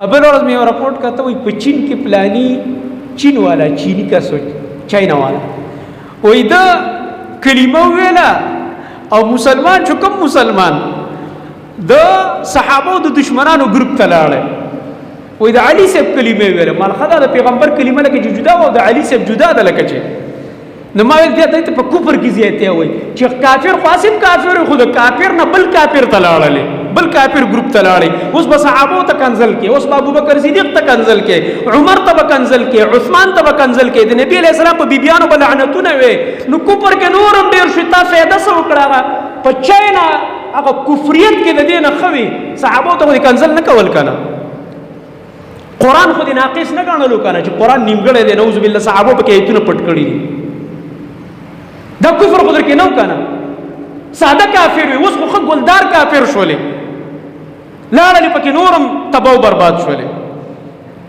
ابل ورځ مې رپورټ کاته وي په چین کې پلاني چین والا چینی کا سوچ چاینا والا وای دا کلمه ویلا او مسلمان چې کوم مسلمان د صحابه د دشمنانو ګروپ ته لاړل وای د علي صاحب کلمه ویله مال خدای د پیغمبر کلمه لکه جدا او د علي صاحب جدا ده لکه چې نو ما ویل ته په کفر کې زیاته وای چې کافر قاسم کافر خو د کافر نه بل کافر ته لاړل بل کافر ګروپ ته لاړل اوس به صحابه ته کنزل کې اوس ابو بکر صدیق ته کنزل کې عمر ته کنزل کې عثمان ته کنزل کې د نبی علیہ السلام په بیبيانو بل لعنتونه وي نو کفر کې نورم ډیر شتا فائدہ سو کړه په چاینا هغه کفریت کې د دینه خوي صحابه ته کنزل نه کول کنه قران خو دې ناقص نه غنلو کنه چې قران نیمګړی دی نعوذ بالله صحابه په کې ایتونه پټ کړی دا کفر خو درکې نو کنه ساده کافر وي اوس خو ګلدار کافر شولې لاړل پکې نورم تباہ برباد شولې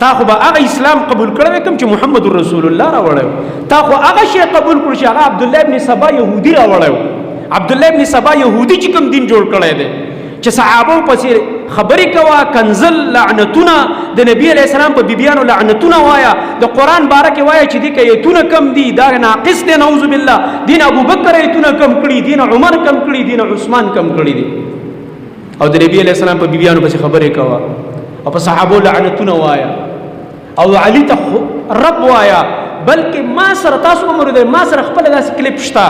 تا خو به هغه اسلام قبول کړو کوم چې محمد رسول الله راوړو تا خو هغه شی قبول کړو چې هغه عبد الله ابن سبا يهودي راوړو عبد الله ابن سبا يهودي چې کوم دین جوړ کړی دی چې صحابه پسې خبرې کوا کنزل لعنتونه د نبی علیہ السلام په بیبيانو لعنتونه وایا د قران بارکه وایا چې دې کې ایتونه کم دي دا ناقص دي نعوذ بالله دین ابو بکر ایتونه کم کړی دین عمر کم کړی دین عثمان کم کړی دي او د نبی علیہ السلام په بیبيانو پسې خبرې کوا او په صحابه لعنتونه وایا او علي ته رب وایا بلکې ما سره تاسو عمر دې ما سره خپل داسې کلیپ شتا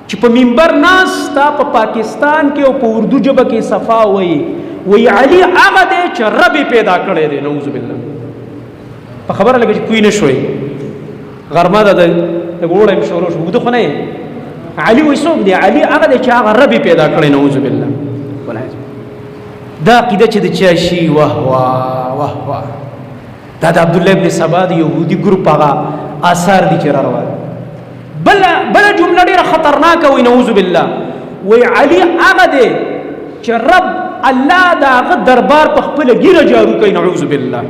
چې په منبر ناس تا په پاکستان کې او په اردو ژبه کې صفا وی علي هغه دی چې رب پیدا کړی دی نعوذ بالله په خبره لګی چې کوی نه شوي غرمه ده د ګوړې شروع شو وده خو نه علي وای څوک دی علي هغه دی چې هغه رب پیدا کړی نعوذ بالله دا عقیده چې د چا شي واه واه دا د عبد الله ابن سبا د يهودي ګروپ هغه آثار دي چې روان بل جمله ډیره خطرناکه وي نعوذ بالله وی علي هغه دی چې رب الله دا هغه دربار په خپل ګیره جارو کوي نعوذ بالله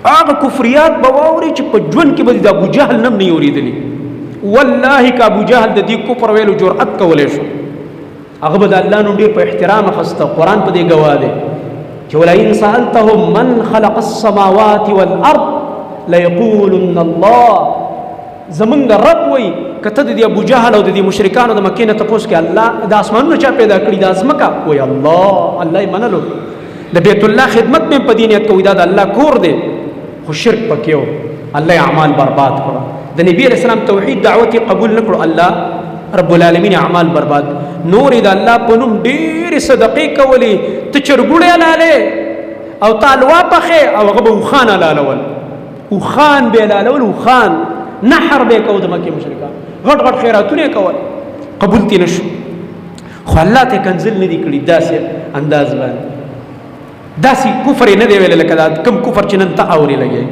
هغه کفریات به واوري چې په ژوند کې به د ابو جهل نم نه اوریدلی والله که ابو جهل د دې کفر ویلو جرأت کولای شو هغه به د الله نوم ډیر په احترام اخسته قرآن په دې ګواه دی چې ولئن سألتهم من خلق السماوات والارض ليقولن الله زمونږ رب وای کته د ابو جهل او د مشرکانو د مکې نه تاسو کې الله د اسمانونو چا پیدا کړی د ازمکه وای الله یې منلو د بیت الله خدمت مې په دینیت کوي دا د الله کور دی خو شرک پکې و الله اعمال برباد کړو د نبی رسول الله توحید دعوت قبول نکړو الله رب العالمین اعمال برباد نور د الله په نوم ډېر صدقې کولې ته چرګوړې لاله او تالوا پخې او هغه خان لالول او خان به لالول او خان نحر به کو د مکه مشرکان غټ غټ خیراتونه کول قبول تي نشو خو الله ته کنزل نه دی کړی داسې انداز باندې داسې کفر نه دی ویل لکه کوم کفر چې نن ته اوري لګي